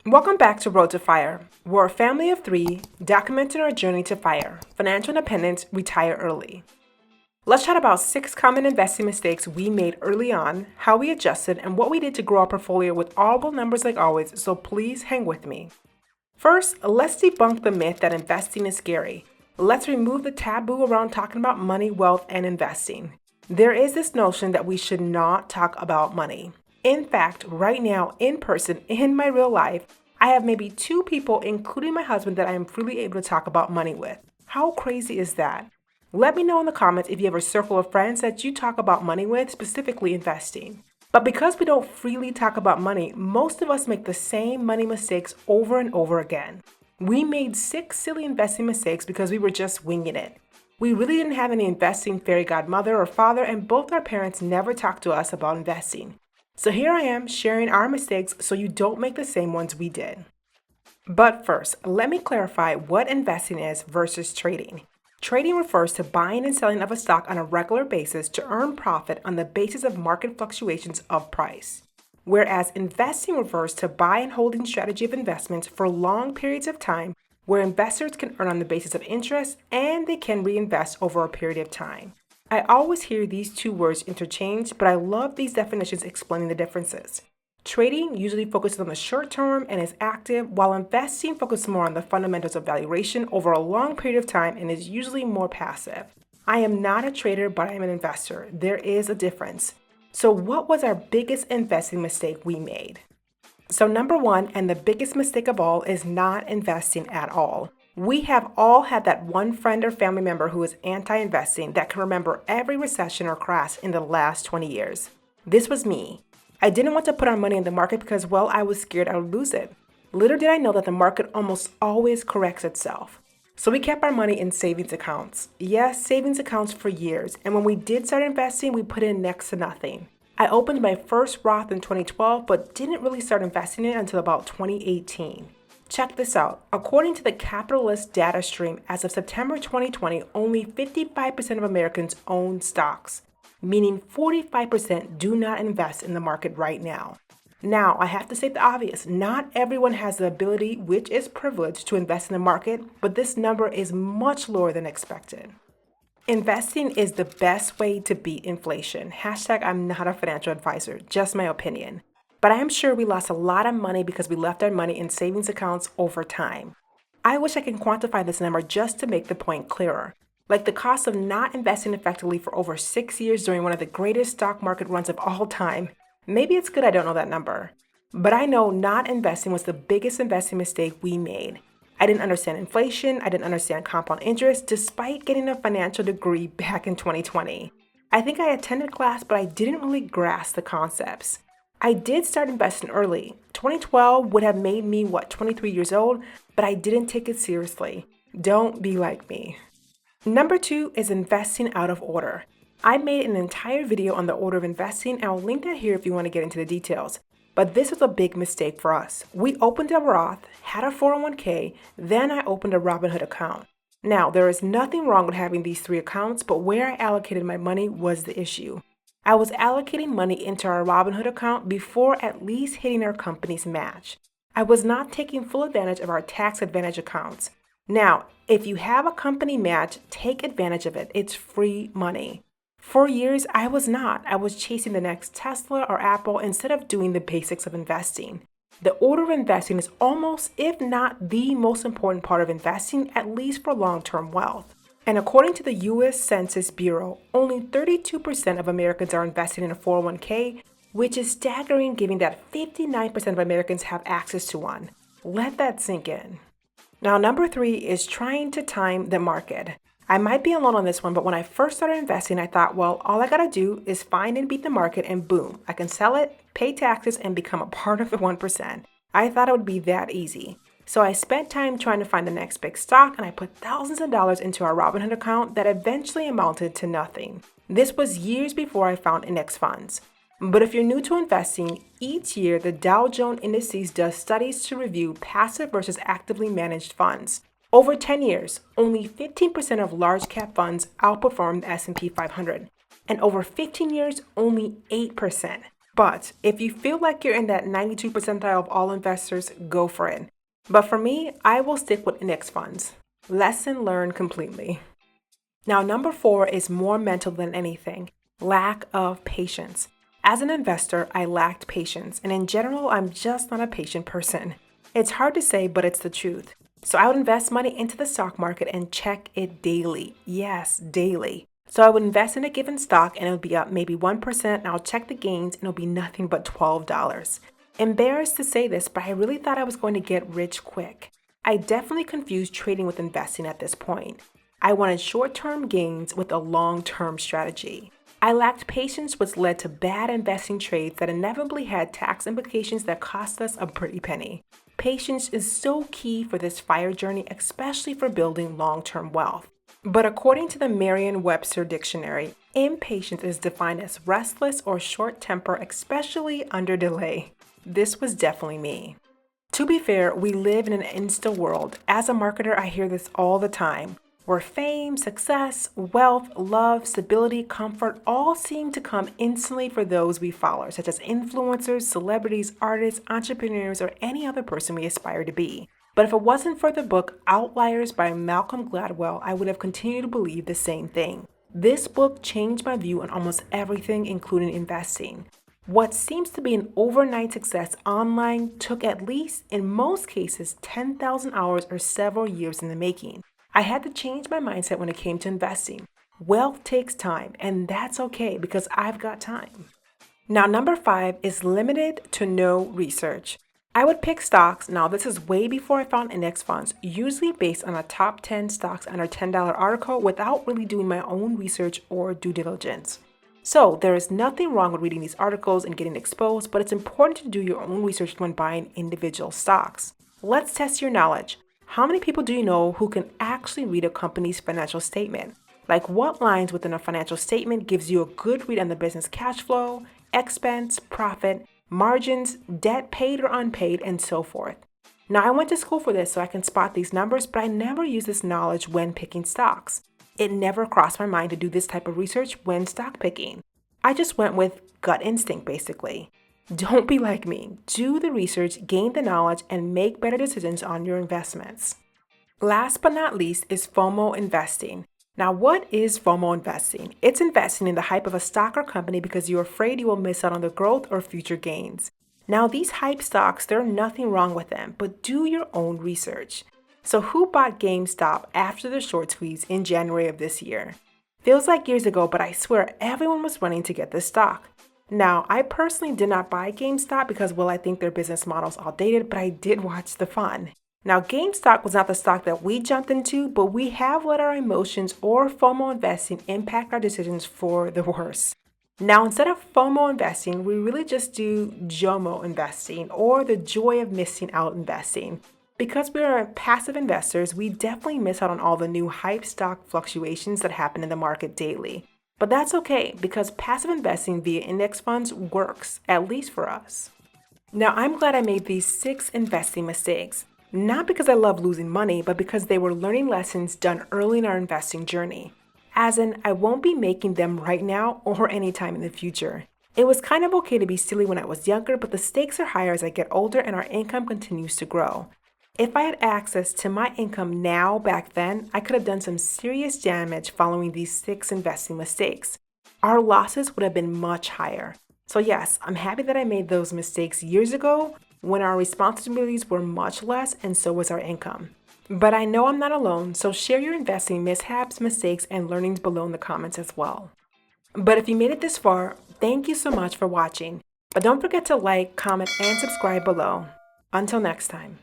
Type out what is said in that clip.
Welcome back to Road to Fire. We're a family of three documenting our journey to FIRE, financial independence, retire early. Let's chat about 6 common investing mistakes we made early on, how we adjusted, and what we did to grow our portfolio with audible numbers like always, so please hang with me. First, let's debunk the myth that investing is scary. Let's remove the taboo around talking about money, wealth, and investing. There is this notion that we should not talk about money. In fact, right now, in person, in my real life, I have maybe 2 people, including my husband, that I am freely able to talk about money with. How crazy is that? Let me know in the comments if you have a circle of friends that you talk about money with, specifically investing. But because we don't freely talk about money, most of us make the same money mistakes over and over again. We made 6 silly investing mistakes because we were just winging it. We really didn't have any investing fairy godmother or father, and both our parents never talked to us about investing. So here I am sharing our mistakes so you don't make the same ones we did. But first, let me clarify what investing is versus trading. Trading refers to buying and selling of a stock on a regular basis to earn profit on the basis of market fluctuations of price. Whereas investing refers to buy and holding strategy of investments for long periods of time where investors can earn on the basis of interest and they can reinvest over a period of time. I always hear these 2 words interchanged, but I love these definitions explaining the differences. Trading usually focuses on the short term and is active, while investing focuses more on the fundamentals of valuation over a long period of time and is usually more passive. I am not a trader, but I am an investor. There is a difference. So what was our biggest investing mistake we made? So number 1, and the biggest mistake of all, is not investing at all. We have all had that one friend or family member who is anti-investing that can remember every recession or crash in the last 20 years. This was me. I didn't want to put our money in the market because, well, I was scared I would lose it. Little did I know that the market almost always corrects itself. So we kept our money in savings accounts. Yes, savings accounts for years. And when we did start investing, we put in next to nothing. I opened my first Roth in 2012, but didn't really start investing in it until about 2018. Check this out. According to the capitalist data stream, as of September 2020, only 55% of Americans own stocks, meaning 45% do not invest in the market right now. Now, I have to say the obvious. Not everyone has the ability, which is privileged, to invest in the market, but this number is much lower than expected. Investing is the best way to beat inflation. Hashtag I'm not a financial advisor, just my opinion. But I am sure we lost a lot of money because we left our money in savings accounts over time. I wish I could quantify this number just to make the point clearer. Like the cost of not investing effectively for over 6 years during one of the greatest stock market runs of all time. Maybe it's good I don't know that number. But I know not investing was the biggest investing mistake we made. I didn't understand inflation, I didn't understand compound interest, despite getting a financial degree back in 2020. I think I attended class, but I didn't really grasp the concepts. I did start investing early. 2012 would have made me, 23 years old, but I didn't take it seriously. Don't be like me. Number 2 is investing out of order. I made an entire video on the order of investing, and I'll link that here if you want to get into the details. But this was a big mistake for us. We opened a Roth, had a 401k, then I opened a Robinhood account. Now, there is nothing wrong with having these 3 accounts, but where I allocated my money was the issue. I was allocating money into our Robinhood account before at least hitting our company's match. I was not taking full advantage of our tax advantage accounts. Now, if you have a company match, take advantage of it. It's free money. For years, I was not. I was chasing the next Tesla or Apple instead of doing the basics of investing. The order of investing is almost, if not the most important part of investing, at least for long-term wealth. And according to the U.S. Census Bureau, only 32% of Americans are investing in a 401k, which is staggering given that 59% of Americans have access to one. Let that sink in. Now, number 3 is trying to time the market. I might be alone on this one, but when I first started investing, I thought, well, all I gotta do is find and beat the market and boom, I can sell it, pay taxes, and become a part of the 1%. I thought it would be that easy. So I spent time trying to find the next big stock, and I put thousands of dollars into our Robinhood account that eventually amounted to nothing. This was years before I found index funds. But if you're new to investing, each year the Dow Jones Indices does studies to review passive versus actively managed funds. Over 10 years, only 15% of large cap funds outperformed the S&P 500, and over 15 years, only 8%. But if you feel like you're in that 92 percentile of all investors, go for it. But for me, I will stick with index funds. Lesson learned completely. Now, number 4 is more mental than anything: lack of patience. As an investor, I lacked patience, and in general, I'm just not a patient person. It's hard to say, but it's the truth. So I would invest money into the stock market and check it daily. Yes, daily. So I would invest in a given stock and it would be up maybe 1%, and I'll check the gains and it'll be nothing but $12. Embarrassed to say this, but I really thought I was going to get rich quick. I definitely confused trading with investing at this point. I wanted short-term gains with a long-term strategy. I lacked patience, which led to bad investing trades that inevitably had tax implications that cost us a pretty penny. Patience is so key for this FIRE journey, especially for building long-term wealth. But according to the Merriam-Webster dictionary, impatience is defined as restless or short temper, especially under delay. This was definitely me. To be fair, we live in an insta world. As a marketer, I hear this all the time, where fame, success, wealth, love, stability, comfort all seem to come instantly for those we follow, such as influencers, celebrities, artists, entrepreneurs, or any other person we aspire to be. But if it wasn't for the book Outliers by Malcolm Gladwell, I would have continued to believe the same thing. This book changed my view on almost everything, including investing. What seems to be an overnight success online took at least, in most cases, 10,000 hours or several years in the making. I had to change my mindset when it came to investing. Wealth takes time, and that's okay because I've got time. Now, number 5 is limited to no research. I would pick stocks, now this is way before I found index funds, usually based on a top 10 stocks under $10 article without really doing my own research or due diligence. So there is nothing wrong with reading these articles and getting exposed, but it's important to do your own research when buying individual stocks. Let's test your knowledge. How many people do you know who can actually read a company's financial statement? Like, what lines within a financial statement gives you a good read on the business cash flow, expense, profit, margins, debt paid or unpaid, and so forth. Now, I went to school for this so I can spot these numbers, but I never use this knowledge when picking stocks. It never crossed my mind to do this type of research when stock picking. I just went with gut instinct, basically. Don't be like me. Do the research, gain the knowledge, and make better decisions on your investments. Last but not least is FOMO investing. Now, what is FOMO investing? It's investing in the hype of a stock or company because you're afraid you will miss out on the growth or future gains. Now, these hype stocks, there's nothing wrong with them, but do your own research. So who bought GameStop after the short squeeze in January of this year? Feels like years ago, but I swear everyone was running to get this stock. Now, I personally did not buy GameStop because, well, I think their business model is outdated, but I did watch the fun. Now, GameStop was not the stock that we jumped into, but we have let our emotions or FOMO investing impact our decisions for the worse. Now, instead of FOMO investing, we really just do JOMO investing, or the joy of missing out investing. Because we are passive investors, we definitely miss out on all the new hype stock fluctuations that happen in the market daily. But that's okay, because passive investing via index funds works, at least for us. Now, I'm glad I made these 6 investing mistakes. Not because I love losing money, but because they were learning lessons done early in our investing journey. As in, I won't be making them right now or anytime in the future. It was kind of okay to be silly when I was younger, but the stakes are higher as I get older and our income continues to grow. If I had access to my income now back then, I could have done some serious damage following these 6 investing mistakes. Our losses would have been much higher. So yes, I'm happy that I made those mistakes years ago when our responsibilities were much less and so was our income. But I know I'm not alone, so share your investing mishaps, mistakes, and learnings below in the comments as well. But if you made it this far, thank you so much for watching. But don't forget to like, comment, and subscribe below. Until next time.